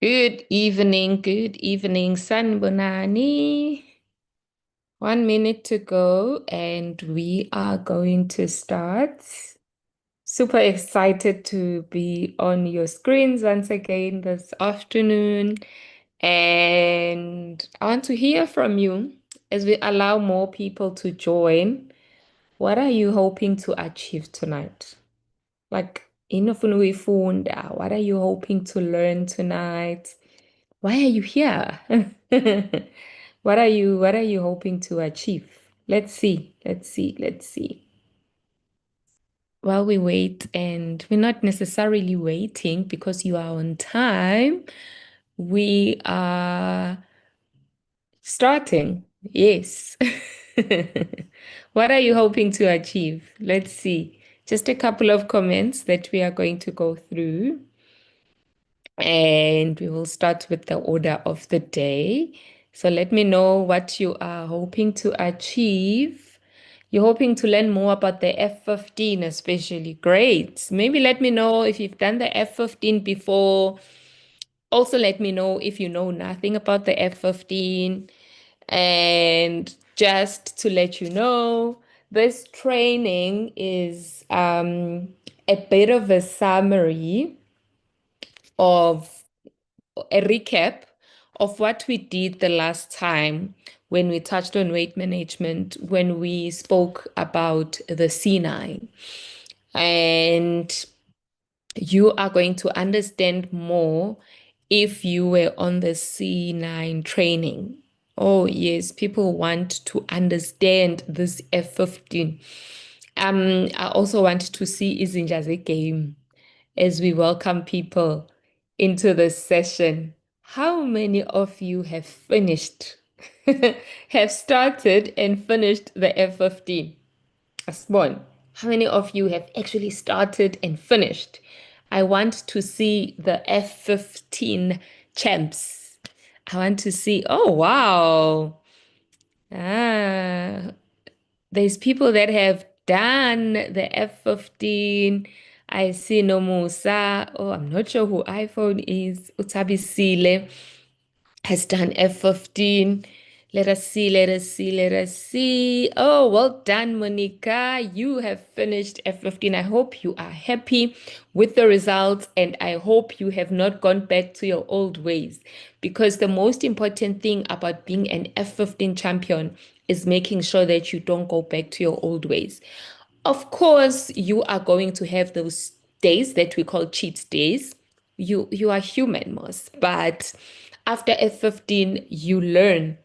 Good evening, Sanbonani. 1 minute to go, and we are going to start. Super excited to be on your screens once again this afternoon. And I want to hear from you as we allow more people to join. What are you hoping to achieve tonight? Like, inofuna uyifunda, what are you hoping to learn tonight? Why are you here? What are you hoping to achieve? Let's see. Let's see. Let's see. While we wait, and we're not necessarily waiting because you are on time, we are starting. Yes. What are you hoping to achieve? Let's see. Just a couple of comments that we are going to go through. And we will start with the order of the day. So let me know what you are hoping to achieve. You're hoping to learn more about the F15, especially. Great. Maybe let me know if you've done the F15 before. Also, let me know if you know nothing about the F15. And just to let you know, this training is a bit of a summary of a recap of what we did the last time when we touched on weight management, when we spoke about the C9. And you are going to understand more if you were on the C9 training. Oh, yes, people want to understand this F15. I also want to see Izinja's game as we welcome people into this session. How many of you have finished, have started and finished the F15? Asbon, how many of you have actually started and finished? I want to see the F15 champs. I want to see, oh, wow. Ah, there's people that have done the F15. I see no Musa. Oh, I'm not sure who iPhone is. Utabisile has done F15. Let us see, let us see, let us see. Oh, well done, Monica. You have finished F15. I hope you are happy with the results, and I hope you have not gone back to your old ways, because the most important thing about being an F15 champion is making sure that you don't go back to your old ways. Of course, you are going to have those days that we call cheat days. You are human, Moss, but after F15, you learn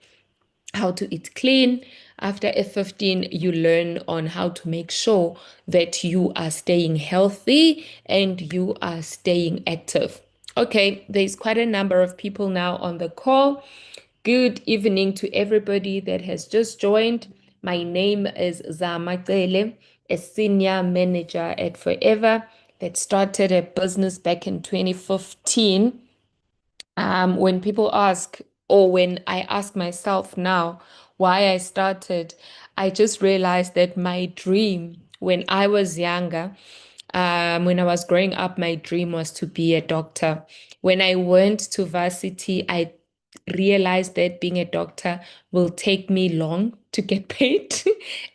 how to eat clean. After F15, you learn on how to make sure that you are staying healthy and you are staying active. Okay, there's quite a number of people now on the call. Good evening to everybody that has just joined. My name is Zama, Cele, a senior manager at Forever that started a business back in 2015. When people ask, or when I ask myself now why I started, I just realized that my dream when I was younger, when I was growing up, my dream was to be a doctor. When I went to varsity, I realized that being a doctor will take me long to get paid.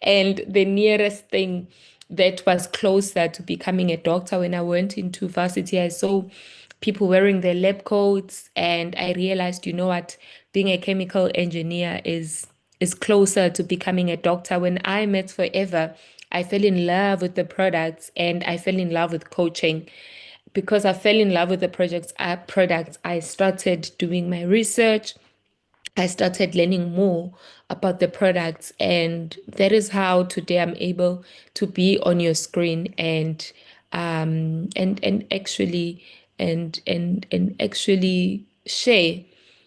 And the nearest thing that was closer to becoming a doctor when I went into varsity, I saw people wearing their lab coats, and I realized, you know what, being a chemical engineer is closer to becoming a doctor. When I met Forever, I fell in love with the products and I fell in love with coaching. Because I fell in love with the products, I started doing my research. I started learning more about the products, and that is how today I'm able to be on your screen and actually and actually share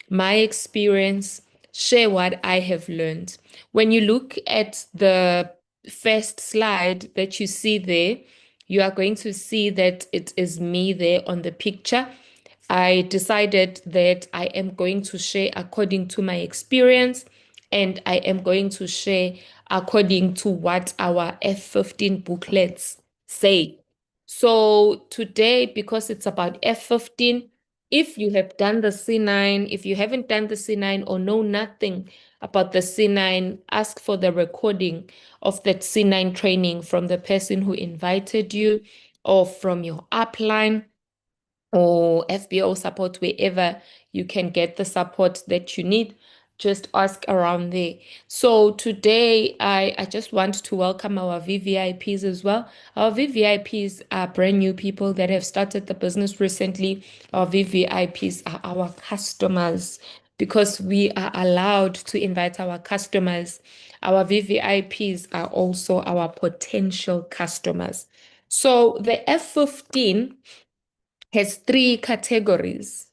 my experience, share what I have learned. When you look at the first slide that you see there, you are going to see that it is me there on the picture. I decided that I am going to share according to my experience, and I am going to share according to what our F15 booklets say. So today, because it's about F15, If you have done the C9, if you haven't done the C9 or know nothing about the C9, ask for the recording of that C9 training from the person who invited you or from your upline or FBO support, wherever you can get the support that you need. Just ask around there. So today, I just want to welcome our VVIPs as well. Our VVIPs are brand new people that have started the business recently. Our VVIPs are our customers because we are allowed to invite our customers. Our VVIPs are also our potential customers. So the F15 has three categories.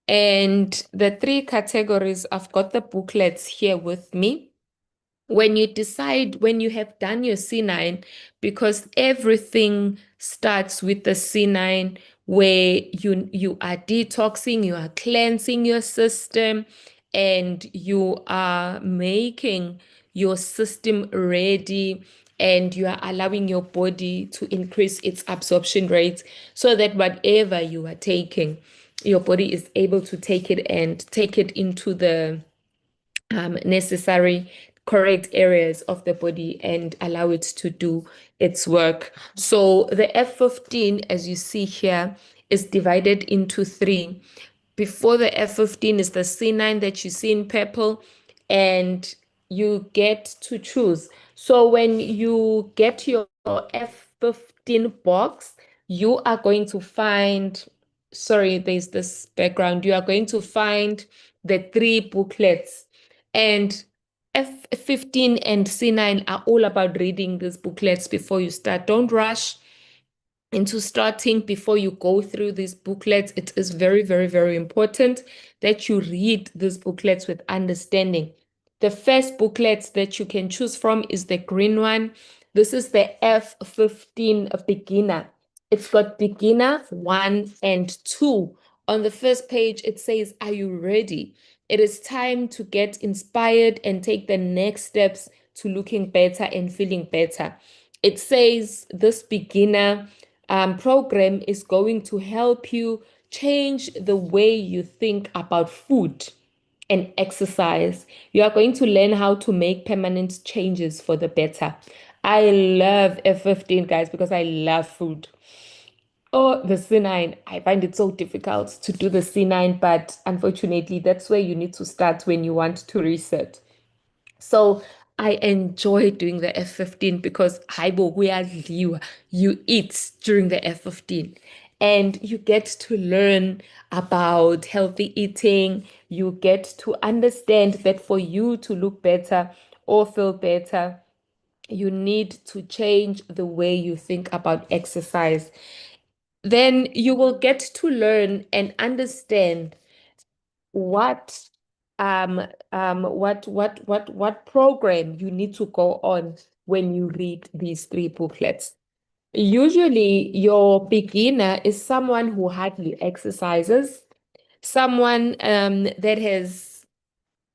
And the three categories, I've got the booklets here with me. When you decide, when you have done your C9, because everything starts with the C9, where you are detoxing, you are cleansing your system, and you are making your system ready, and you are allowing your body to increase its absorption rate so that whatever you are taking, your body is able to take it and take it into the necessary correct areas of the body and allow it to do its work. So the F15, as you see here, is divided into three. Before the F15 is the C9 that you see in purple, and you get to choose. So when you get your F15 box, you are going to find, sorry, there's this background, you are going to find the three booklets. And F15 and C9 are all about reading these booklets before you start. Don't rush into starting before you go through these booklets. It is very, very, very important that you read these booklets with understanding. The first booklet that you can choose from is the green one. This is the F15 beginner. It's got beginner 1 and 2. On the first page, it says, "Are you ready? It is time to get inspired and take the next steps to looking better and feeling better." It says this beginner program is going to help you change the way you think about food and exercise. You are going to learn how to make permanent changes for the better. I love F15, guys, because I love food. Oh, the C9. I find it so difficult to do the C9, but unfortunately, that's where you need to start when you want to reset. So I enjoy doing the F15 because haibo kuyadliwa. You eat during the F15 and you get to learn about healthy eating. You get to understand that for you to look better or feel better, you need to change the way you think about exercise. Then you will get to learn and understand what what program you need to go on when you read these three booklets. Usually your beginner is someone who hardly exercises, someone that has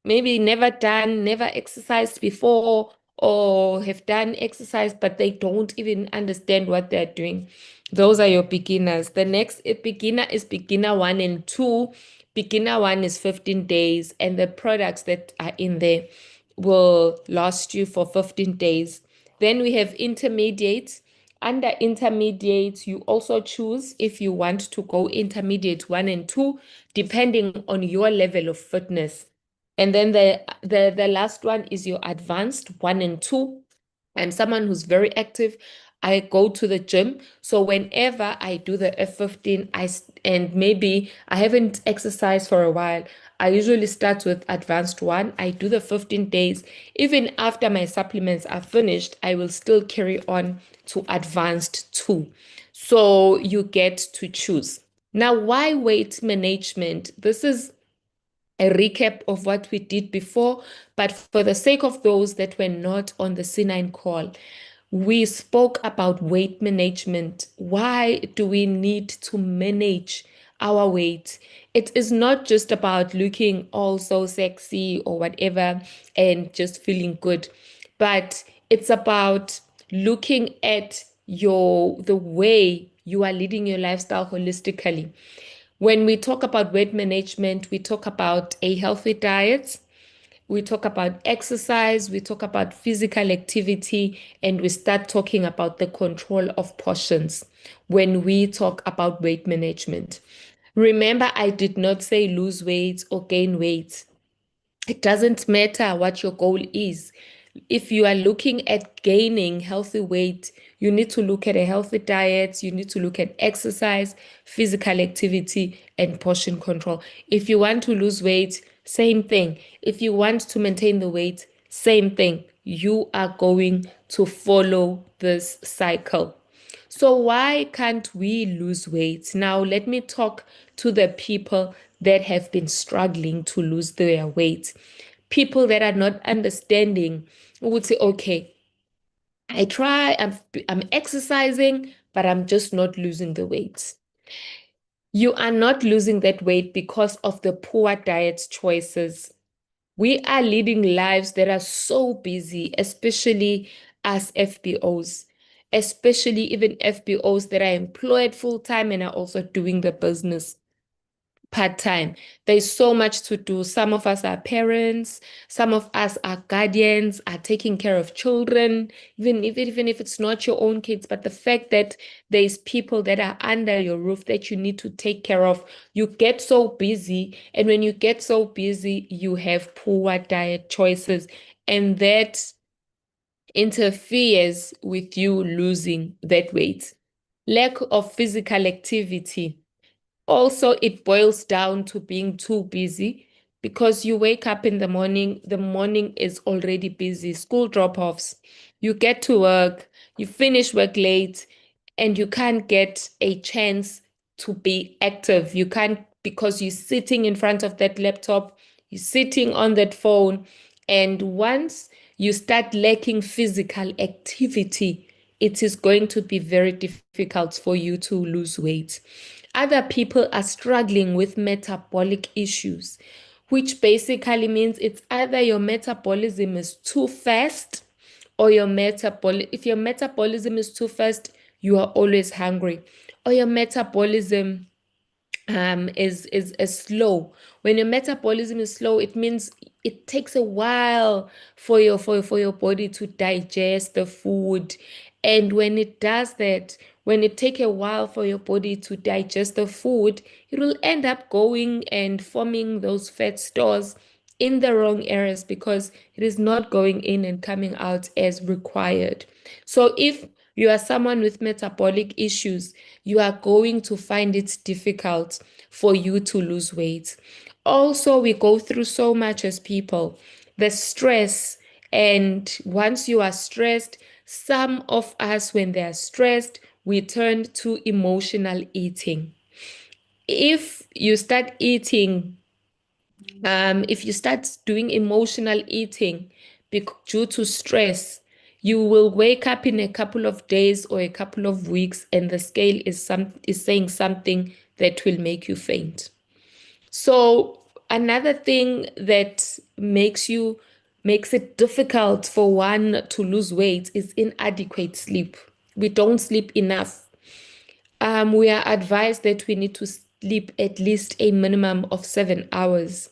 maybe never exercised before, or have done exercise, but they don't even understand what they're doing. Those are your beginners. The next beginner is beginner 1 and 2. Beginner 1 is 15 days, and the products that are in there will last you for 15 days. Then we have intermediate. Under intermediate, you also choose if you want to go intermediate 1 and 2, depending on your level of fitness. And then the last one is your advanced 1 and 2. I'm someone who's very active. I go to the gym. So whenever I do the F15, and maybe I haven't exercised for a while, I usually start with advanced 1. I do the 15 days. Even after my supplements are finished, I will still carry on to advanced 2. So you get to choose. Now, why weight management? This is a recap of what we did before, but for the sake of those that were not on the C9 call, we spoke about weight management. Why do we need to manage our weight? It is not just about looking all so sexy or whatever and just feeling good, but it's about looking at the way you are leading your lifestyle holistically. When we talk about weight management, we talk about a healthy diet, we talk about exercise, we talk about physical activity, and we start talking about the control of portions when we talk about weight management. Remember, I did not say lose weight or gain weight. It doesn't matter what your goal is. If you are looking at gaining healthy weight, you need to look at a healthy diet, you need to look at exercise, physical activity, and portion control. If you want to lose weight, same thing. If you want to maintain the weight, same thing. You are going to follow this cycle. So why can't we lose weight? Now, let me talk to the people that have been struggling to lose their weight. People that are not understanding would say, okay, I'm exercising, but I'm just not losing the weight. You are not losing that weight because of the poor diet choices. We are leading lives that are so busy, especially as FBOs, especially even FBOs that are employed full time and are also doing the business part-time. There's so much to do. Some of us are parents, some of us are guardians, are taking care of children, even if it's not your own kids, but the fact that there's people that are under your roof that you need to take care of, you get so busy. And when you get so busy, you have poor diet choices, and that interferes with you losing that weight. Lack of physical activity. Also, it boils down to being too busy because you wake up in the morning is already busy, school drop-offs, you get to work, you finish work late, and you can't get a chance to be active. You can't because you're sitting in front of that laptop, you're sitting on that phone, and once you start lacking physical activity, it is going to be very difficult for you to lose weight. Other people are struggling with metabolic issues, which basically means it's either your metabolism is too fast or if your metabolism is too fast, you are always hungry, or your metabolism is slow. When your metabolism is slow, it means it takes a while for your body to digest the food. And when it does that, when it take a while for your body to digest the food, it will end up going and forming those fat stores in the wrong areas because it is not going in and coming out as required. So if you are someone with metabolic issues, you are going to find it difficult for you to lose weight. Also, we go through so much as people, the stress. And once you are stressed, some of us, when they are stressed, we turn to emotional eating. If you start doing emotional eating due to stress, you will wake up in a couple of days or a couple of weeks, and the scale is saying something that will make you faint. So another thing that makes it difficult for one to lose weight is inadequate sleep. We don't sleep enough. We are advised that we need to sleep at least a minimum of 7 hours.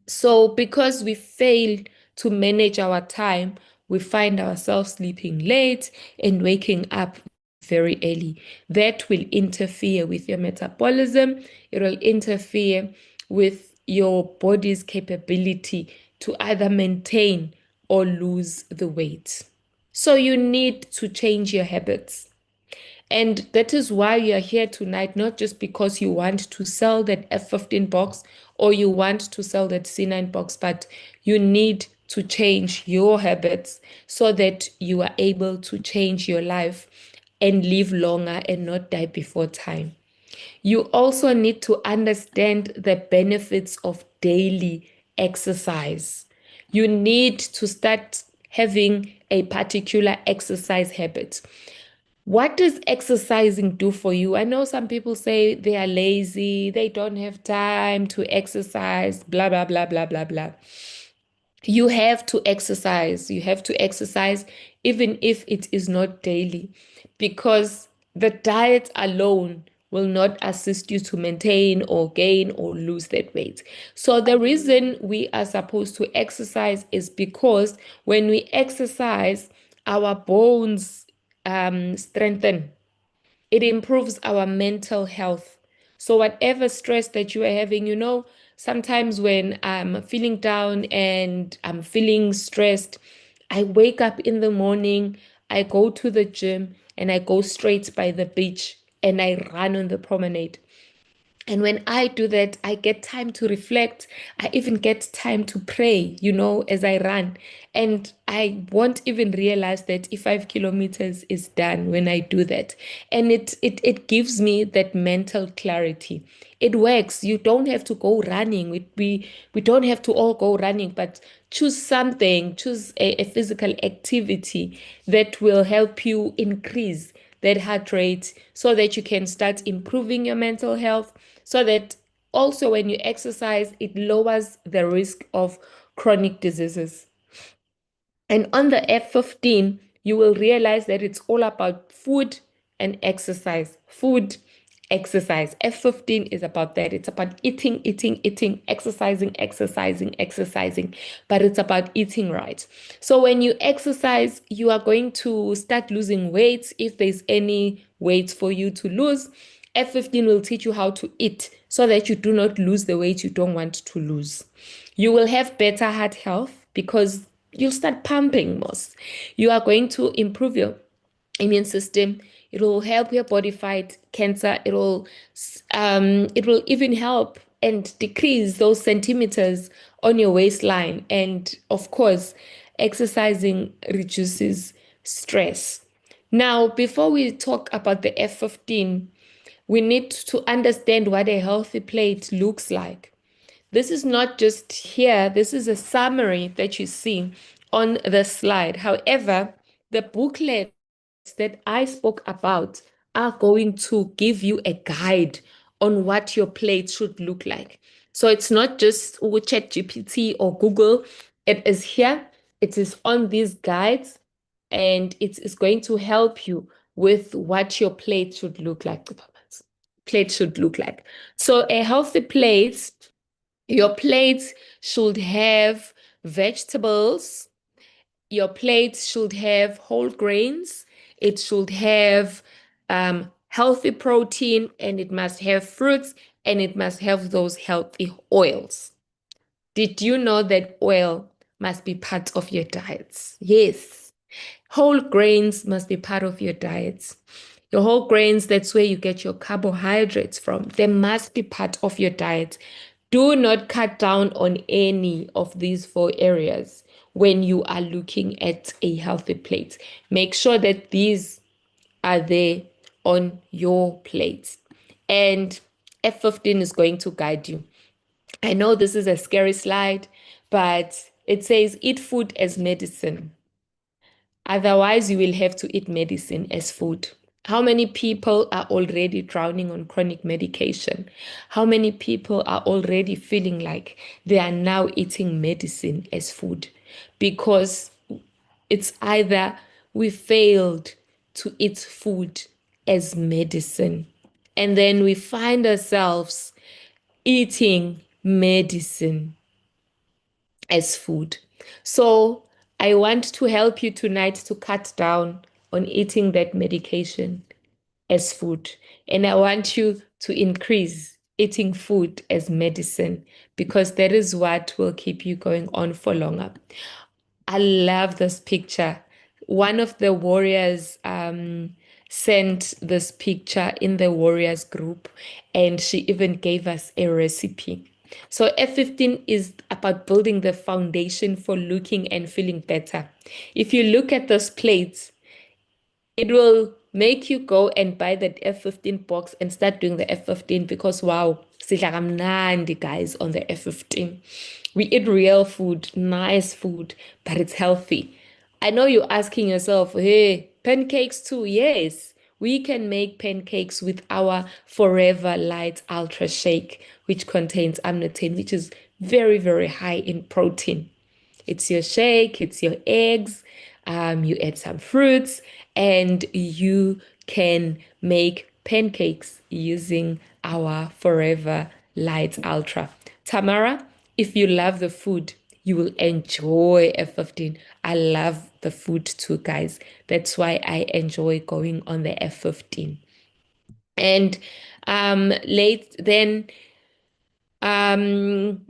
So, because we fail to manage our time, we find ourselves sleeping late and waking up very early. That will interfere with your metabolism. It will interfere with your body's capability to either maintain or lose the weight. So, you need to change your habits. And that is why you are here tonight, not just because you want to sell that F15 box or you want to sell that C9 box, but you need to change your habits so that you are able to change your life and live longer and not die before time. You also need to understand the benefits of daily exercise. You need to start having a particular exercise habit. What does exercising do for you? I know some people say they are lazy, they don't have time to exercise, blah, blah, blah, blah, blah, blah. You have to exercise. You have to exercise even if it is not daily, because the diet alone will not assist you to maintain or gain or lose that weight. So the reason we are supposed to exercise is because when we exercise, our bones strengthen. It improves our mental health. So, whatever stress that you are having, sometimes when I'm feeling down and I'm feeling stressed, I wake up in the morning, I go to the gym, and I go straight by the beach and I run on the promenade. And when I do that, I get time to reflect. I even get time to pray, as I run. And I won't even realize that if 5 kilometers is done when I do that. And it gives me that mental clarity. It works. You don't have to go running. We don't have to all go running, but choose something, choose a physical activity that will help you increase that heart rate so that you can start improving your mental health, so that also when you exercise, it lowers the risk of chronic diseases. And on the F15, you will realize that it's all about food and exercise. Food, exercise. F15 is about that. It's about eating, eating, eating, exercising, exercising, exercising. But it's about eating right. So when you exercise, you are going to start losing weight if there's any weight for you to lose. F15 will teach you how to eat so that you do not lose the weight you don't want to lose. You will have better heart health because you'll start pumping more. You are going to improve your immune system. It will help your body fight cancer. It will even help and decrease those centimeters on your waistline. And of course, exercising reduces stress. Now, before we talk about the F15, we need to understand what a healthy plate looks like. This is not just here, this is a summary that you see on the slide. However, the booklets that I spoke about are going to give you a guide on what your plate should look like. So it's not just ChatGPT or Google. It is here, it is on these guides, and it is going to help you with what your plate should look like. So a healthy plate, your plate should have vegetables. Your plate should have whole grains. It should have healthy protein, and it must have fruits, and it must have those healthy oils. Did you know that oil must be part of your diets? Yes. Whole grains must be part of your diets. Your whole grains, that's where you get your carbohydrates from. They must be part of your diet. Do not cut down on any of these four areas when you are looking at a healthy plate. Make sure that these are there on your plate. And F15 is going to guide you. I know this is a scary slide, but it says eat food as medicine. Otherwise, you will have to eat medicine as food. How many people are already drowning on chronic medication? How many people are already feeling like they are now eating medicine as food? Because it's either we failed to eat food as medicine, and then we find ourselves eating medicine as food. So I want to help you tonight to cut down on eating that medication as food. And I want you to increase eating food as medicine because that is what will keep you going on for longer. I love this picture. One of the warriors sent this picture in the warriors group, and she even gave us a recipe. So F15 is about building the foundation for looking and feeling better. If you look at those plates, it will make you go and buy that F15 box and start doing the F15 because wow, sidla kamnandi guys on the F15. We eat real food, nice food, but it's healthy. I know you're asking yourself, hey, pancakes too? Yes, we can make pancakes with our Forever Light Ultra Shake, which contains amniotin, which is very, very high in protein. It's your shake, it's your eggs, you add some fruits, and you can make pancakes using our Forever Light Ultra. Tamara, if you love the food, you will enjoy F15. I love the food too, guys. That's why I enjoy going on the F15. And late then um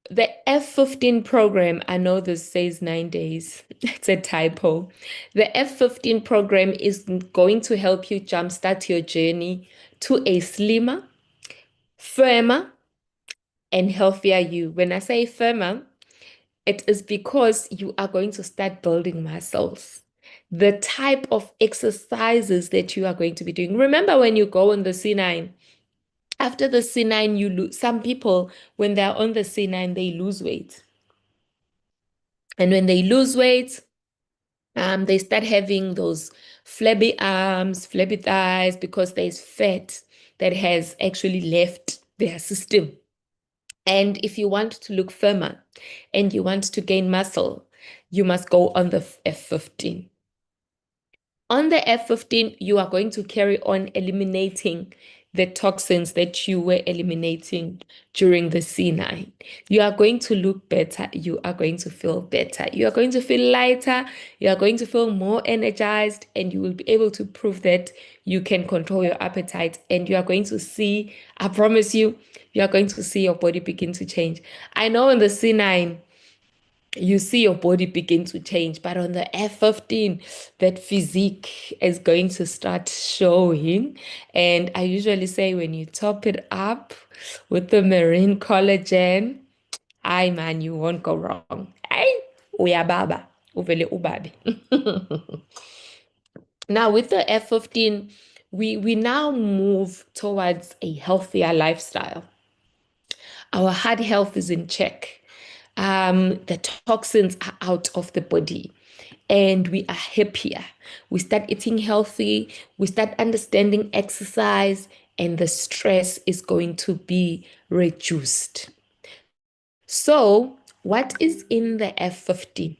the F15 program, I know this says 9 days. It's a typo. The F15 program is going to help you jumpstart your journey to a slimmer, firmer, and healthier you. When I say firmer, it is because you are going to start building muscles. The type of exercises that you are going to be doing. Remember when you go on the C9, after the C9, you lose. Some people, when they're on the C9, they lose weight. And when they lose weight, they start having those flabby arms, flabby thighs, because there's fat that has actually left their system. And if you want to look firmer and you want to gain muscle, you must go on the F15. On the F15, you are going to carry on eliminating the toxins that you were eliminating during the C9. You are going to look better. You are going to feel better. You are going to feel lighter. You are going to feel more energized, and you will be able to prove that you can control your appetite. And you are going to see, I promise you are going to see your body begin to change. I know in the C9, you see your body begin to change. But on the F15, that physique is going to start showing. And I usually say when you top it up with the marine collagen, ay man, you won't go wrong. Ay, uyababa, uvele ubabi. Now with the F15, we now move towards a healthier lifestyle. Our heart health is in check. The toxins are out of the body and we are happier. We start eating healthy, we start understanding exercise, and the stress is going to be reduced. So, what is in the F15?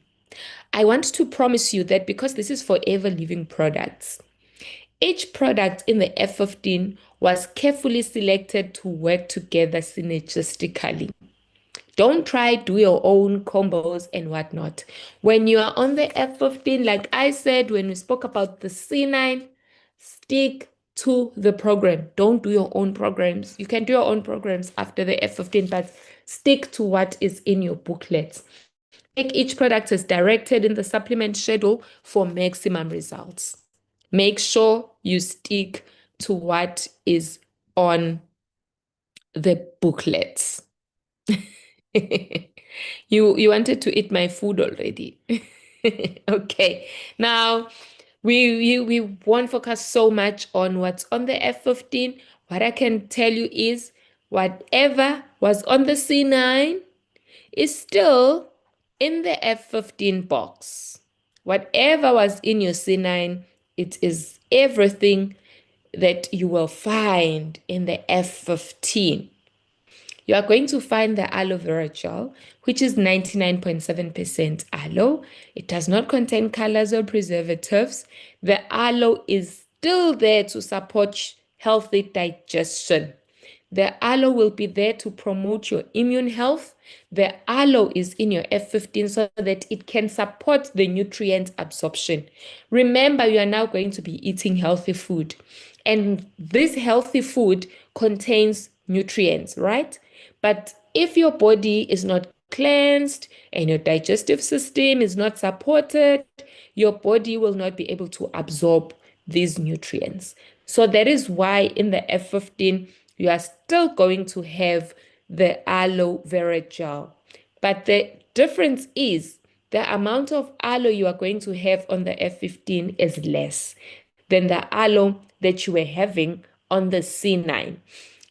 I want to promise you that because this is forever living products, each product in the F15 was carefully selected to work together synergistically. Don't try do your own combos and whatnot. When you are on the F15, like I said, when we spoke about the C9, stick to the program. Don't do your own programs. You can do your own programs after the F15, but stick to what is in your booklets. Take each product as directed in the supplement schedule for maximum results. Make sure you stick to what is on the booklets. You wanted to eat my food already. Okay. Now we won't focus so much on what's on the F15. What I can tell you is whatever was on the C9 is still in the F15 box. Whatever was in your C9, it is everything that you will find in the F15. You are going to find the aloe vera gel, which is 99.7% aloe. It does not contain colors or preservatives. The aloe is still there to support healthy digestion. The aloe will be there to promote your immune health. The aloe is in your F15 so that it can support the nutrient absorption. Remember, you are now going to be eating healthy food. And this healthy food contains nutrients, right? But if your body is not cleansed and your digestive system is not supported, your body will not be able to absorb these nutrients. So that is why in the F15, you are still going to have the aloe vera gel. But the difference is the amount of aloe you are going to have on the F15 is less than the aloe that you were having on the C9.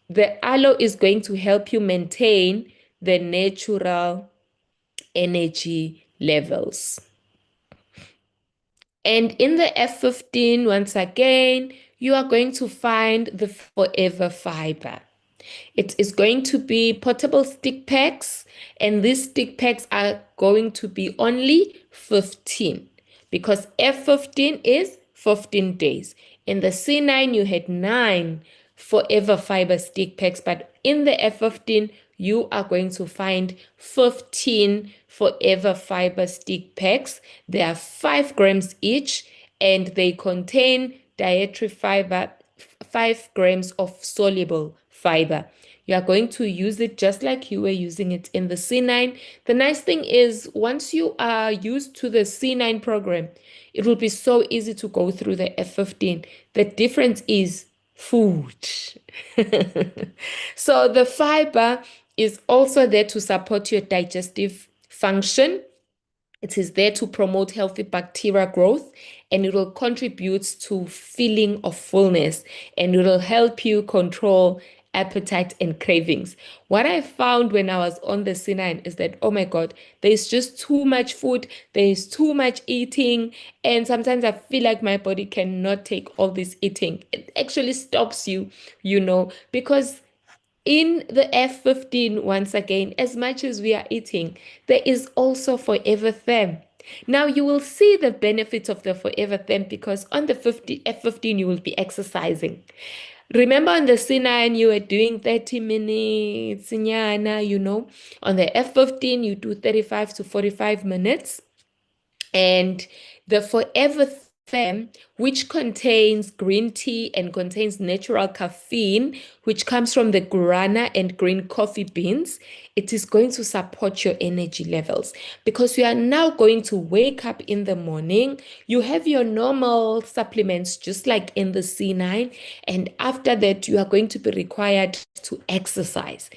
The aloe is going to help you maintain the natural energy levels. And in the F15, once again, you are going to find the Forever Fiber. It is going to be portable stick packs, and these stick packs are going to be only 15 because F15 is 15 days. In the C9, you had nine forever fiber stick packs, but in the F15, you are going to find 15 forever fiber stick packs. They are 5 grams each, and they contain dietary fiber, 5 grams of soluble fiber. You are going to use it just like you were using it in the C9. The nice thing is, once you are used to the C9 program, it will be so easy to go through the F15. The difference is food. So the fiber is also there to support your digestive function. It is there to promote healthy bacteria growth, and it will contribute to feeling of fullness, and it will help you control appetite and cravings. What I found when I was on the C9 is that, oh my God, there's just too much food, there's too much eating, and sometimes I feel like my body cannot take all this eating. It actually stops you, because in the F15, once again, as much as we are eating, there is also Forever Them. Now you will see the benefits of the Forever Them because on the F15 you will be exercising. Remember on the C9 you were doing 30 minutes, nyana. On the F15 you do 35 to 45 minutes. And the Forever Thyme, which contains green tea and contains natural caffeine, which comes from the guarana and green coffee beans, it is going to support your energy levels because you are now going to wake up in the morning. You have your normal supplements, just like in the C9, and after that, you are going to be required to exercise.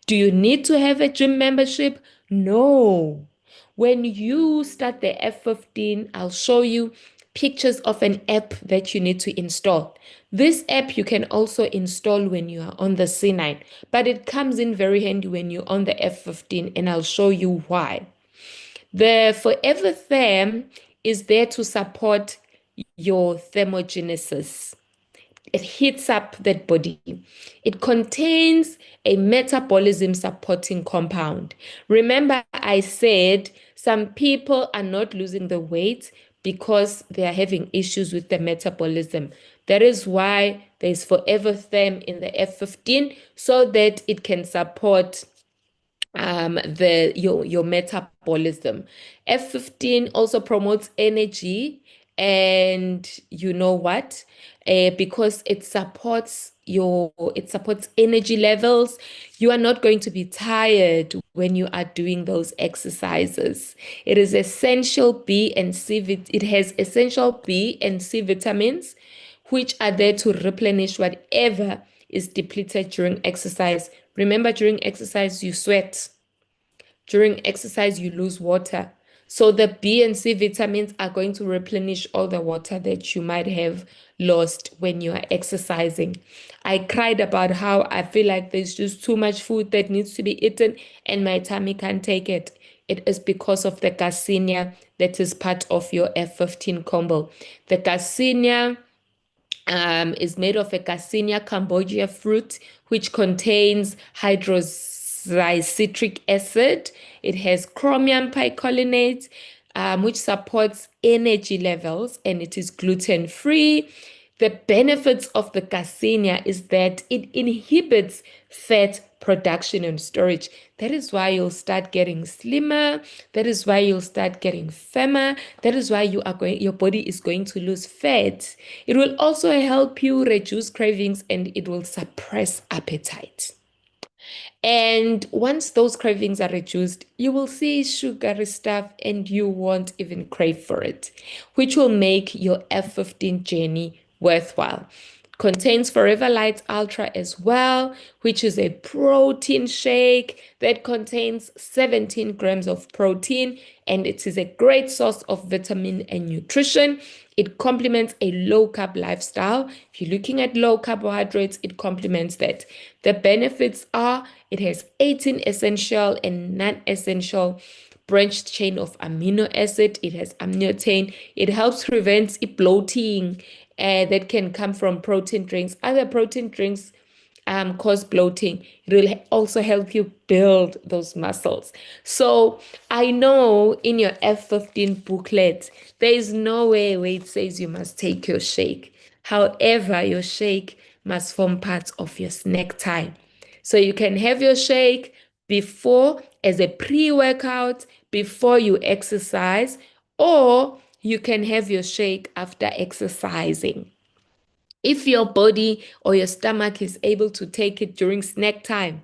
Do you need to have a gym membership? No. When you start the F15, I'll show you pictures of an app that you need to install. This app you can also install when you are on the C9, but it comes in very handy when you're on the F15, and I'll show you why. The Forever Therm is there to support your thermogenesis. It heats up that body. It contains a metabolism supporting compound. Remember, I said some people are not losing the weight because they are having issues with the metabolism. That is why there's Forever Therm in the F15 so that it can support your metabolism. F15 also promotes energy, and you know what? Because it supports energy levels. You are not going to be tired when you are doing those exercises. It is essential B and C it has essential B and C vitamins, which are there to replenish whatever is depleted during exercise. Remember, during exercise, you sweat. During exercise, you lose water. So the B and C vitamins are going to replenish all the water that you might have lost when you are exercising. I cried about how I feel like there's just too much food that needs to be eaten and my tummy can't take it. It is because of the Garcinia that is part of your F15 combo. The Garcinia is made of a Garcinia cambogia fruit, which contains hydroxycitric acid. It has chromium picolinate, which supports energy levels, and it is gluten free. The benefits of the Garcinia is that it inhibits fat production and storage. That is why you'll start getting slimmer. That is why you'll start getting firmer. That is why your body is going to lose fat. It will also help you reduce cravings and it will suppress appetite. And once those cravings are reduced, you will see sugary stuff and you won't even crave for it, which will make your F15 journey worthwhile. Contains Forever Light Ultra as well, which is a protein shake that contains 17 grams of protein, and it is a great source of vitamin and nutrition. It complements a low carb lifestyle. If you're looking at low carbohydrates, it complements that. The benefits are it has 18 essential and non-essential branched chain of amino acid. It has aminotain. It helps prevent bloating that can come from protein drinks. Other protein drinks cause bloating. It will also help you build those muscles. So I know in your F15 booklet, there is nowhere where it says you must take your shake. However, your shake must form part of your snack time. So you can have your shake before as a pre-workout, before you exercise, or you can have your shake after exercising. If your body or your stomach is able to take it during snack time,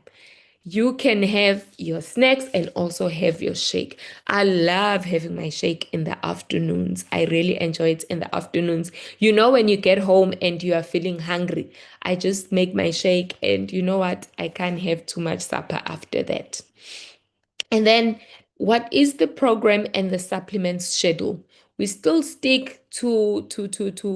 you can have your snacks and also have your shake. I love having my shake in the afternoons. I really enjoy it in the afternoons. You know, when you get home and you are feeling hungry, I just make my shake, and you know what? I can't have too much supper after that. And then, what is the program and the supplements schedule? We still stick to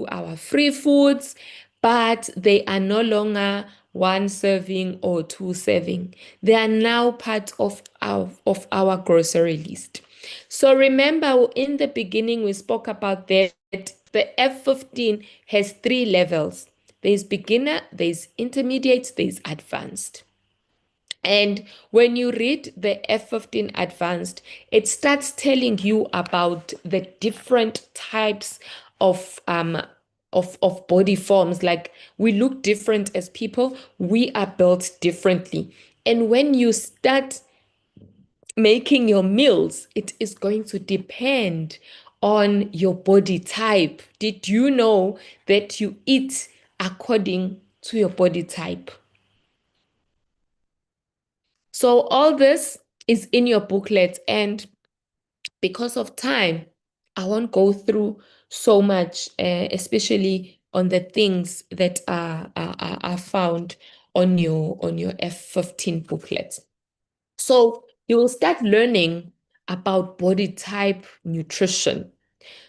our free foods, but they are no longer one serving or two serving. They are now part of our grocery list. So remember, in the beginning, we spoke about that the F15 has three levels. There's beginner, there's intermediate, there's advanced. And when you read the F15 Advanced, it starts telling you about the different types of of body forms. Like, we look different as people, we are built differently. And when you start making your meals, it is going to depend on your body type. Did you know that you eat according to your body type? So all this is in your booklet, and because of time, I won't go through so much, especially on the things that are found on your F15 booklet. So you will start learning about body type nutrition.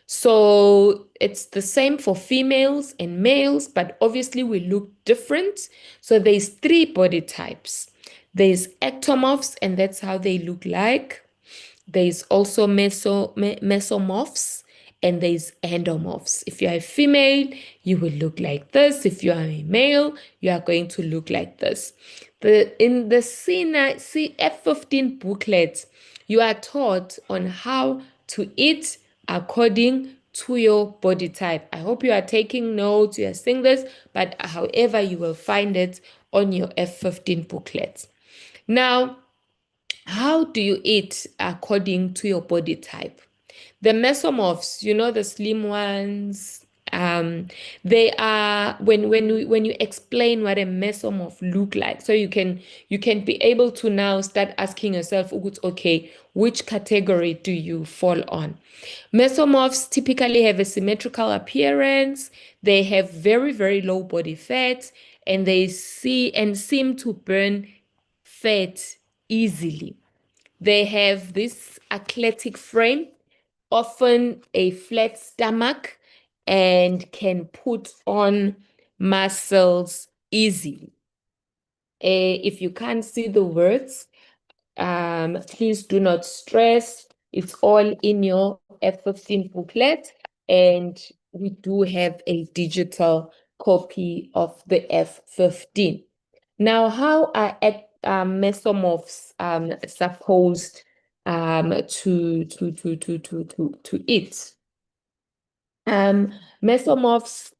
So it's the same for females and males, but obviously we look different. So there's three body types. There's ectomorphs, and that's how they look like. There's also mesomorphs, and there's endomorphs. If you're a female, you will look like this. If you are a male, you are going to look like this. In the F15 booklet, you are taught on how to eat according to your body type. I hope you are taking notes, you are seeing this, but however, you will find it on your F15 booklet. Now, how do you eat according to your body type? The mesomorphs, you know, the slim ones, they are when you explain what a mesomorph look like, so you can be able to now start asking yourself, okay, which category do you fall on? Mesomorphs typically have a symmetrical appearance. They have very low body fat, and they seem to burn fat easily. They have this athletic frame, often a flat stomach, and can put on muscles easily. If you can't see the words, please do not stress. It's all in your F15 booklet, and we do have a digital copy of the F15. Now, how are mesomorphs supposed to eat? Um, Mesomorphs,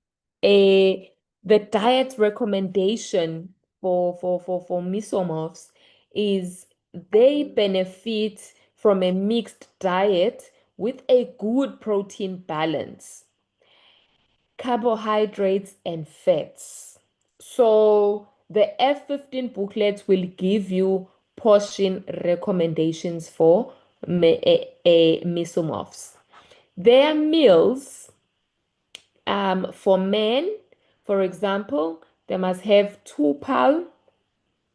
the diet recommendation for mesomorphs is they benefit from a mixed diet with a good protein balance, carbohydrates, and fats. So the F15 booklet will give you portion recommendations for mesomorphs. Their meals, for men, for example, they must have 2 pound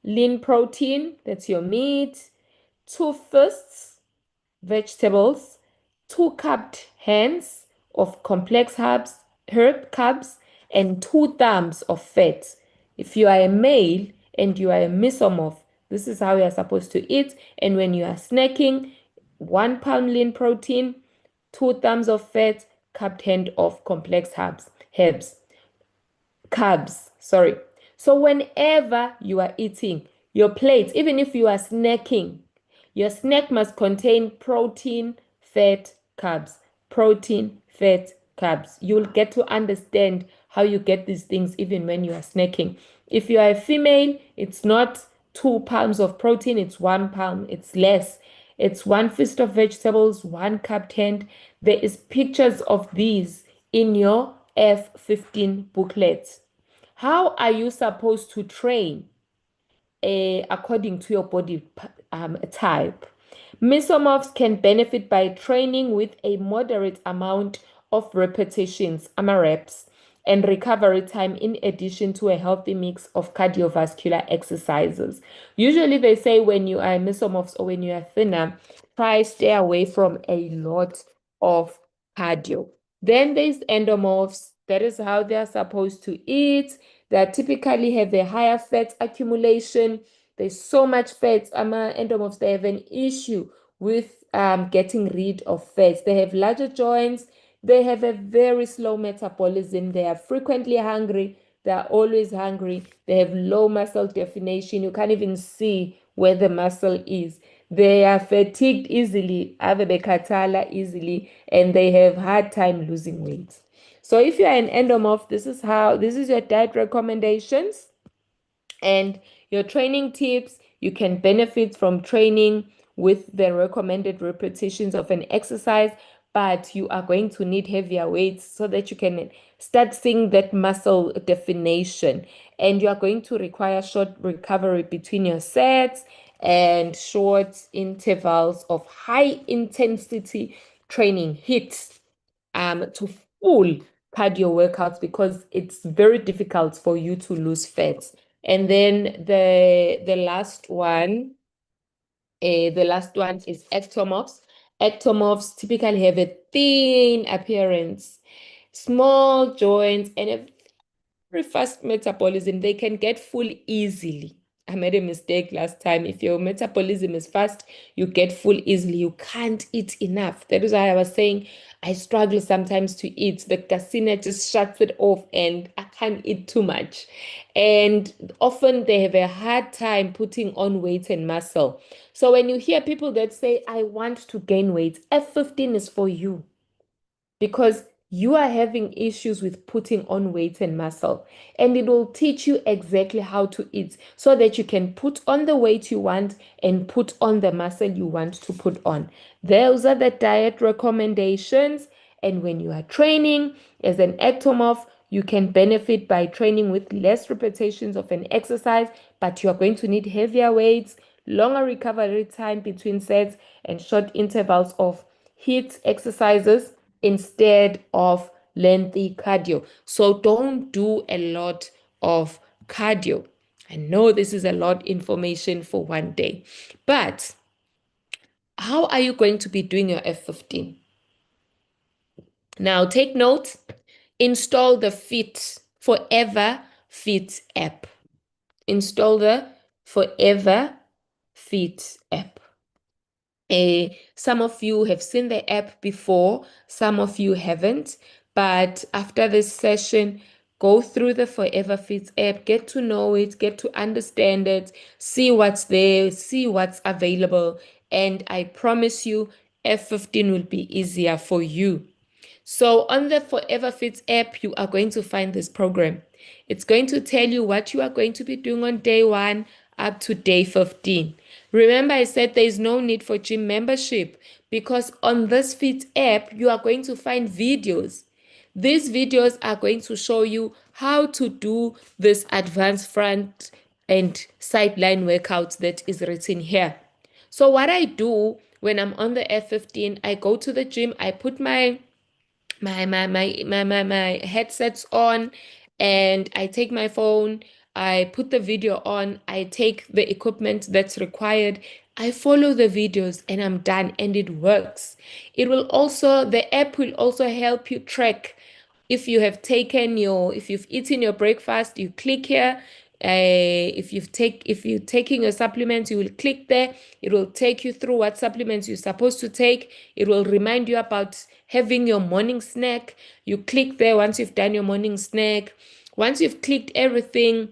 lean protein, that's your meat, 2 fists vegetables, 2 cupped hands of complex carbs, and 2 thumbs of fat. If you are a male and you are a mesomorph, this is how you are supposed to eat. And when you are snacking, 1 pound lean protein, 2 thumbs of fat, cupped hand of complex carbs, sorry. So whenever you are eating, your plate, even if you are snacking, your snack must contain protein, fat, carbs. Protein, fat, carbs. You'll get to understand how you get these things even when you are snacking. If you are a female, it's not 2 pounds of protein, it's 1 pound, it's less. It's one fist of vegetables, one cup tent. There is pictures of these in your F15 booklet. How are you supposed to train according to your body type? Mesomorphs can benefit by training with a moderate amount of repetitions, reps, and recovery time in addition to a healthy mix of cardiovascular exercises. Usually they say when you are mesomorphs or when you are thinner, try stay away from a lot of cardio. Then there's endomorphs. That is how they are supposed to eat. They typically have a higher fat accumulation. There's so much fat. Endomorphs, they have an issue with getting rid of fats. They have larger joints. They have a very slow metabolism. They are frequently hungry. They are always hungry. They have low muscle definition. You can't even see where the muscle is. They are fatigued easily, bekatala easily, and they have hard time losing weight. So if you are an endomorph, this is your diet recommendations and your training tips. You can benefit from training with the recommended repetitions of an exercise, but you are going to need heavier weights so that you can start seeing that muscle definition. And you are going to require short recovery between your sets and short intervals of high intensity training hits to full cardio workouts because it's very difficult for you to lose fat. And then the last one is ectomorphs. Ectomorphs typically have a thin appearance, small joints, and a very fast metabolism. They can get full easily. I made a mistake last time. If your metabolism is fast, you get full easily. You can't eat enough. That is why I was saying I struggle sometimes to eat. The casino just shuts it off and I can't eat too much. And often they have a hard time putting on weight and muscle. So when you hear people that say, I want to gain weight, F15 is for you because you are having issues with putting on weight and muscle. And it will teach you exactly how to eat so that you can put on the weight you want and put on the muscle you want to put on. Those are the diet recommendations. And when you are training as an ectomorph, you can benefit by training with less repetitions of an exercise, but you are going to need heavier weights, longer recovery time between sets, and short intervals of HIIT exercises instead of lengthy cardio. So don't do a lot of cardio. I know this is a lot of information for one day, but how are you going to be doing your F15? Now take note, install the Fit Forever Fit app. Install the Forever Fit app. Some of you have seen the app before, some of you haven't. But after this session, go through the Forever Fit app, get to know it, get to understand it, see what's there, see what's available. And I promise you, F15 will be easier for you. So on the Forever Fit app, you are going to find this program. It's going to tell you what you are going to be doing on day 1 up to day 15. Remember, I said there is no need for gym membership because on this Fit app, you are going to find videos. These videos are going to show you how to do this advanced front and sideline workout that is written here. So what I do when I'm on the F15, I go to the gym, I put my headsets on and I take my phone, I put the video on, I take the equipment that's required, I follow the videos and I'm done and it works. The app will also help you track if you've eaten your breakfast, you click here. If you're taking your supplements, you will click there. It will take you through what supplements you're supposed to take. It will remind you about having your morning snack. You click there once you've done your morning snack. Once you've clicked everything,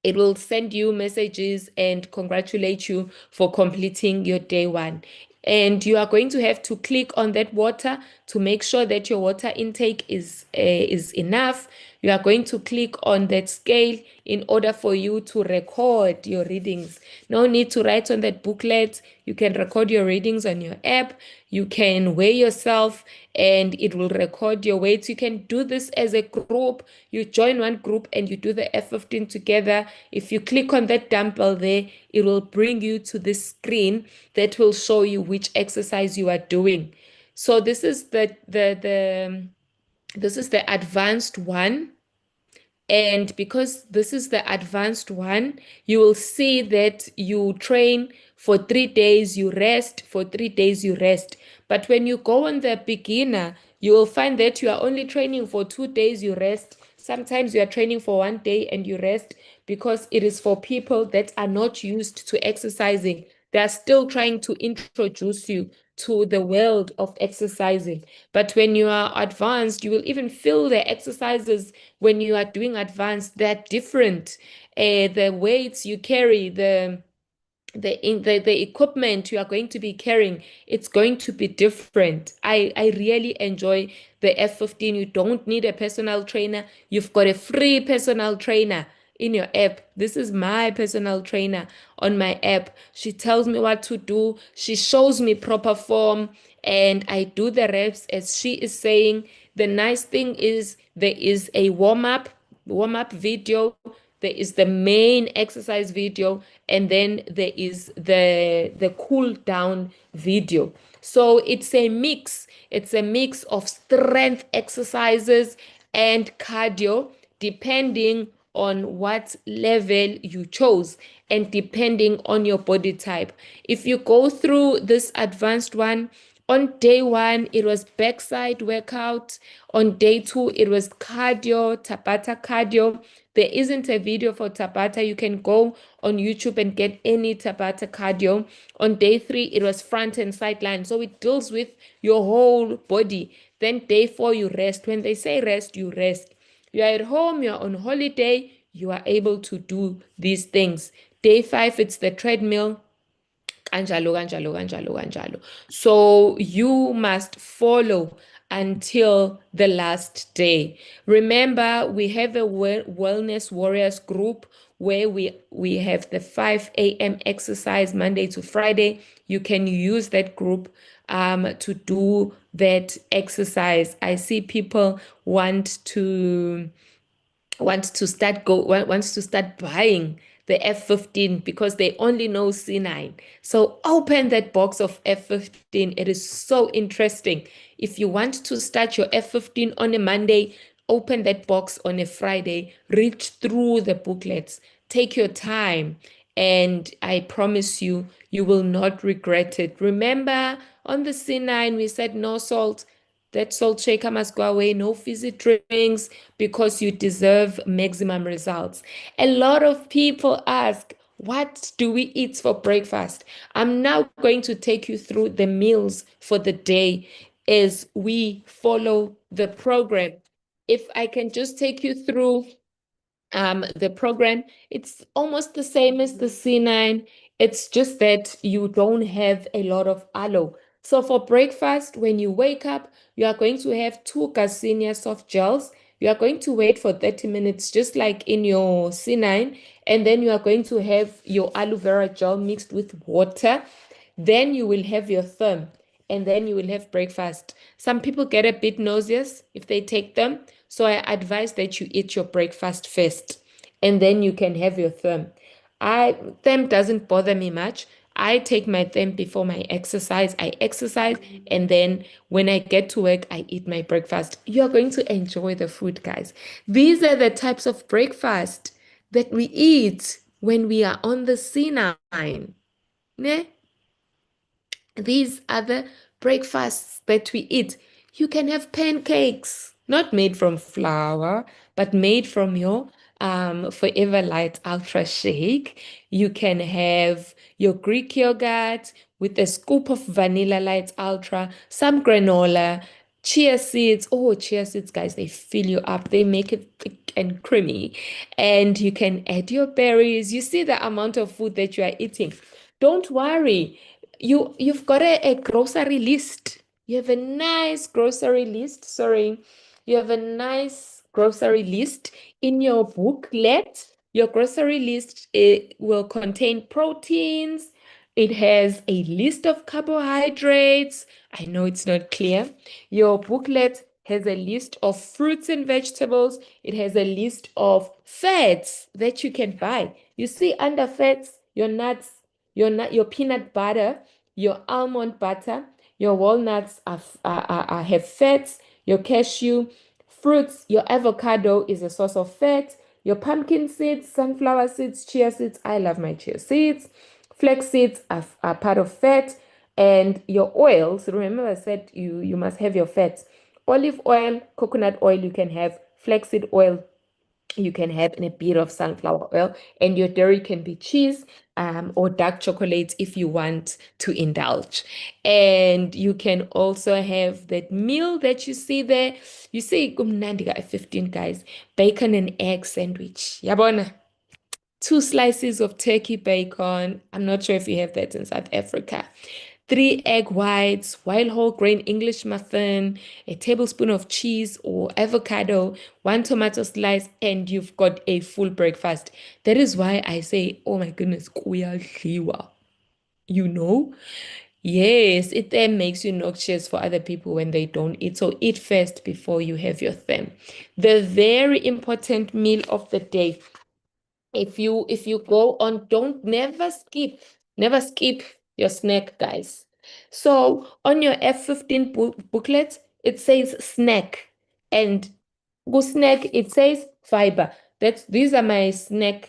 it will send you messages and congratulate you for completing your day 1. And you are going to have to click on that water to make sure that your water intake is enough. You are going to click on that scale in order for you to record your readings. No need to write on that booklet. You can record your readings on your app. You can weigh yourself and it will record your weights. You can do this as a group. You join one group and you do the F15 together. If you click on that dumbbell there, it will bring you to this screen that will show you which exercise you are doing. So this is the advanced one. And because this is the advanced one, you will see that you train for 3 days, you rest, for 3 days, you rest. But when you go on the beginner, you will find that you are only training for 2 days, you rest. Sometimes you are training for 1 day and you rest because it is for people that are not used to exercising. They are still trying to introduce you to the world of exercising. But when you are advanced, you will even feel the exercises when you are doing advanced, they're different. The weights you carry, the equipment you are going to be carrying, it's going to be different. I really enjoy the F15. You don't need a personal trainer. You've got a free personal trainer in your app. This is my personal trainer on my app. She tells me what to do. She shows me proper form and I do the reps as she is saying. The nice thing is there is a warm up video, there is the main exercise video, and then there is the cool down video. So it's a mix of strength exercises and cardio depending on what level you chose and depending on your body type. If you go through this advanced one, on day one, it was backside workout. On day two, it was cardio, Tabata cardio. There isn't a video for Tabata. You can go on YouTube and get any Tabata cardio. On day three, it was front and side line. So it deals with your whole body. Then day four, you rest. When they say rest, you rest. You're at home, you're on holiday, you are able to do these things. Day five, it's the treadmill. Kanjalo, kanjalo, kanjalo, kanjalo. So you must follow until the last day. Remember, we have a wellness warriors group where we have the 5 a.m. exercise Monday to Friday. You can use that group to do that exercise. I see people wants to start buying the F15 because they only know C9. So open that box of F15. It is so interesting. If you want to start your F15 on a Monday, open that box on a Friday, read through the booklets, take your time, and I promise you, you will not regret it. Remember, on the C9, we said no salt. That salt shaker must go away, no fizzy drinks, because you deserve maximum results. A lot of people ask, what do we eat for breakfast? I'm now going to take you through the meals for the day as we follow the program. If I can just take you through the program, it's almost the same as the C9. It's just that you don't have a lot of aloe. So for breakfast, when you wake up, you are going to have two Garcinia soft gels. You are going to wait for 30 minutes, just like in your C9. And then you are going to have your aloe vera gel mixed with water. Then you will have your therm and then you will have breakfast. Some people get a bit nauseous if they take them. So I advise that you eat your breakfast first and then you can have your therm. Therm doesn't bother me much. I take my therm before my exercise. I exercise and then when I get to work, I eat my breakfast. You're going to enjoy the food, guys. These are the types of breakfast that we eat when we are on the C9. Ne? These are the breakfasts that we eat. You can have pancakes, not made from flour, but made from your Forever Light Ultra Shake. You can have your Greek yogurt with a scoop of Vanilla Light Ultra, some granola, chia seeds. Oh, chia seeds, guys, they fill you up. They make it thick and creamy. And you can add your berries. You see the amount of food that you are eating. Don't worry. you've got a grocery list. You have a nice grocery list. Sorry. You have a nice grocery list in your booklet. Your grocery list, it will contain proteins. It has a list of carbohydrates. I know it's not clear. Your booklet has a list of fruits and vegetables. It has a list of fats that you can buy. You see under fats, your nuts, your peanut butter, your almond butter, your walnuts have fats, your cashew, fruits, your avocado is a source of fat, your pumpkin seeds, sunflower seeds, chia seeds. I love my chia seeds. Flax seeds are part of fat, and your oils. Remember, I said you must have your fats. Olive oil, coconut oil, you can have flaxseed oil, you can have in a bit of sunflower oil, and your dairy can be cheese or dark chocolate if you want to indulge. And you can also have that meal that you see there. You see, kumnandi F15, guys, bacon and egg sandwich. Yabona. Two slices of turkey bacon. I'm not sure if you have that in South Africa. Three egg whites, wild whole grain English muffin, a tablespoon of cheese or avocado, one tomato slice, and you've got a full breakfast. That is why I say, oh my goodness, kuyadliwa. You know? Yes, it then makes you noxious for other people when they don't eat. So eat first before you have your thing. The very important meal of the day, if you go on, don't never skip your snack, guys. So on your F15 booklet, it says snack, and go snack, it says fiber. These are my snacks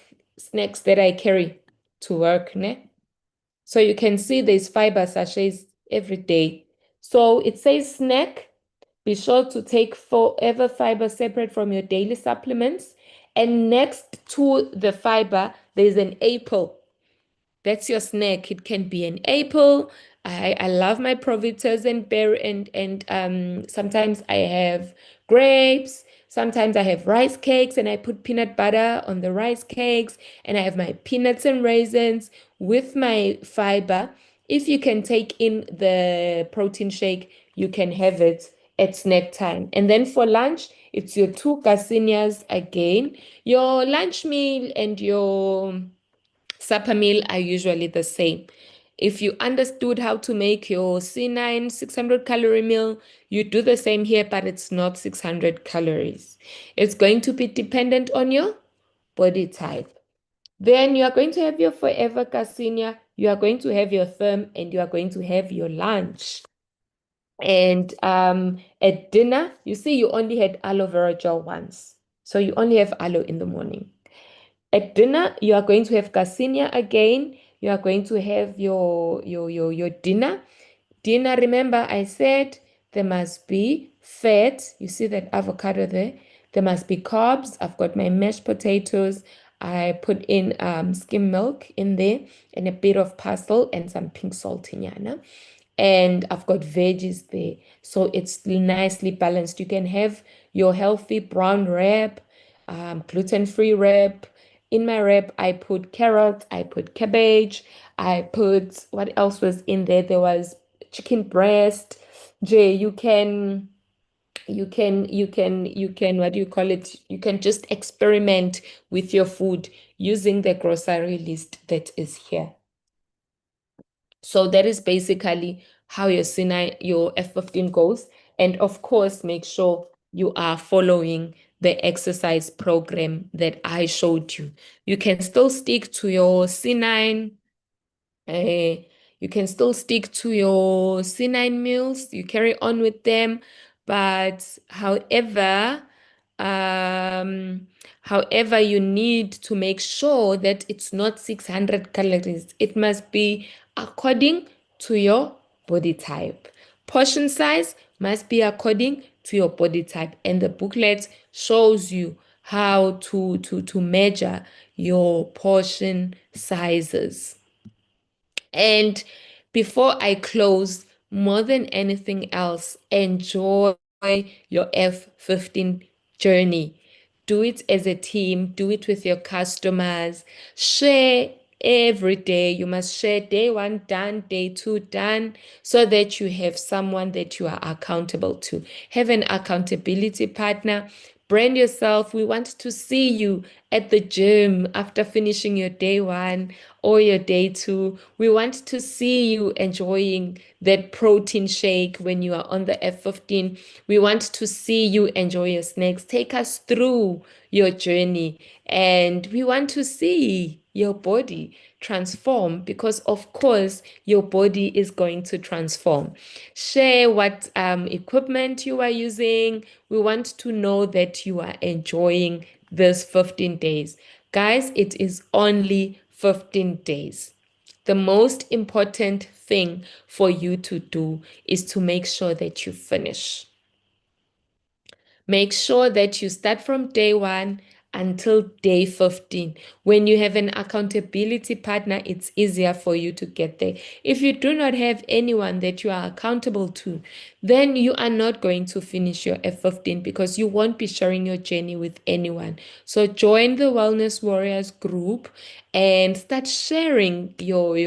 that I carry to work, ne? So you can see there's fiber sachets every day. So it says snack. Be sure to take forever fiber separate from your daily supplements. And next to the fiber, there's an apple. That's your snack. It can be an apple. I love my Provitas and berry and sometimes I have grapes. Sometimes I have rice cakes and I put peanut butter on the rice cakes and I have my peanuts and raisins with my fiber. If you can take in the protein shake, you can have it at snack time. And then for lunch, it's your two gazinias again. Your lunch meal and your supper meal are usually the same. If you understood how to make your C9 600 calorie meal, you do the same here, but it's not 600 calories. It's going to be dependent on your body type. Then you are going to have your forever Garcinia, you are going to have your therm, and you are going to have your lunch. And at dinner, you see, you only had aloe vera gel once. So you only have aloe in the morning. At dinner, you are going to have Garcinia again. You are going to have your dinner. Dinner, remember, I said there must be fat. You see that avocado there? There must be carbs. I've got my mashed potatoes. I put in skim milk in there and a bit of parsley and some pink salt in yana. And I've got veggies there. So it's nicely balanced. You can have your healthy brown wrap, gluten-free wrap. In my wrap, I put carrot, I put cabbage, I put what else was in there? There was chicken breast. Jay, you can, what do you call it? You can just experiment with your food using the grocery list that is here. So that is basically how your C9, your F15 goes. And of course, make sure you are following the exercise program that I showed you. You can still stick to your C9. Uh, you can still stick to your C9 meals. You carry on with them. But um, however, you need to make sure that it's not 600 calories. It must be according to your body type. Portion size must be according to your body type. And the booklet shows you how to measure your portion sizes. And before I close, more than anything else, enjoy your F15 journey. Do it as a team, do it with your customers, share Every day, you must share day one done, day two done, so that you have someone that you are accountable to. Have an accountability partner. Brand yourself. We want to see you at the gym after finishing your day one or your day two. We want to see you enjoying that protein shake when you are on the F15. We want to see you enjoy your snacks. Take us through your journey. And we want to see your body transform because, of course, your body is going to transform. Share what equipment you are using. We want to know that you are enjoying this 15 days. Guys, it is only 15 days. The most important thing for you to do is to make sure that you finish. Make sure that you start from day one until day 15. When you have an accountability partner, it's easier for you to get there. If you do not have anyone that you are accountable to, then you are not going to finish your F15 because you won't be sharing your journey with anyone. So join the Wellness Warriors group and start sharing your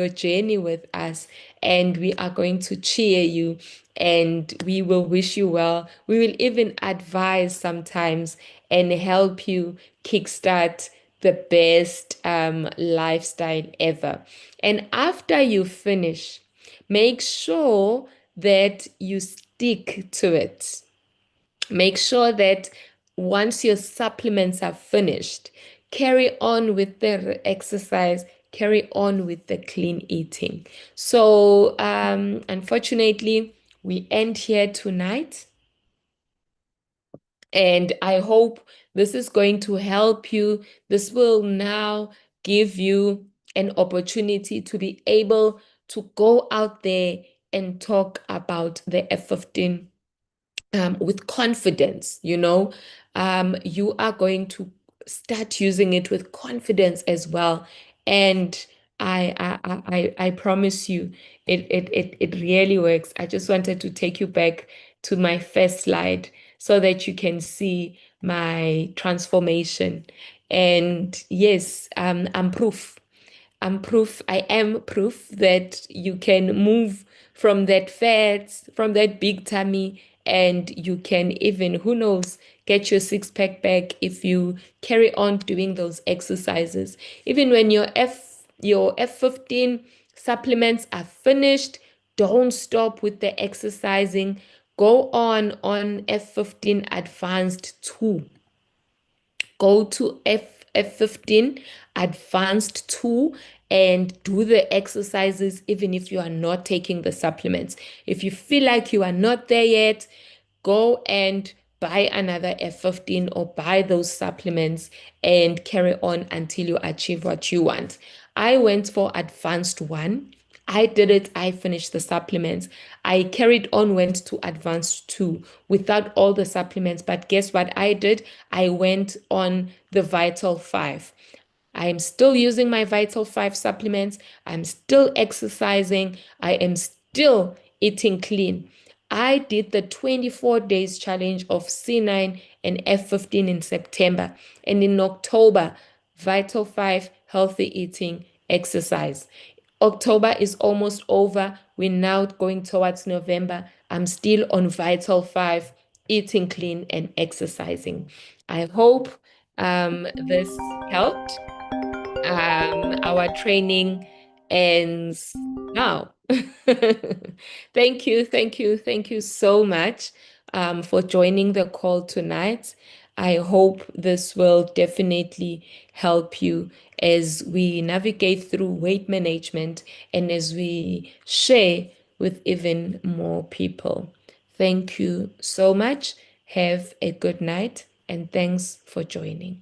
journey with us. And we are going to cheer you and we will wish you well. We will even advise sometimes and help you kickstart the best lifestyle ever. And after you finish, make sure that you stick to it. Make sure that once your supplements are finished, carry on with the exercise, carry on with the clean eating. So, unfortunately, we end here tonight. And I hope this is going to help you. This will now give you an opportunity to be able to go out there and talk about the F15 with confidence, you are going to start using it with confidence as well. And I promise you, it really works. I just wanted to take you back to my first slide so that you can see my transformation. And yes, I'm proof. I am proof that you can move from that fat, from that big tummy, and you can even, who knows, get your six pack back if you carry on doing those exercises. Even when your F15 supplements are finished, don't stop with the exercising. Go on F15 Advanced 2. Go to F15 Advanced 2 and do the exercises even if you are not taking the supplements. If you feel like you are not there yet, go and buy another F15 or buy those supplements and carry on until you achieve what you want. I went for Advanced 1. I did it. I finished the supplements. I carried on, went to Advanced 2 without all the supplements. But guess what I did? I went on the Vital 5. I am still using my Vital 5 supplements. I'm still exercising. I am still eating clean. I did the 24 days challenge of C9 and F15 in September. And in October, Vital 5, healthy eating, exercise. October is almost over. We're now going towards November. I'm still on Vital 5, eating clean and exercising. I hope this helped. Our training ends now. Thank you so much for joining the call tonight. I hope this will definitely help you as we navigate through weight management and as we share with even more people. Thank you so much. Have a good night and thanks for joining.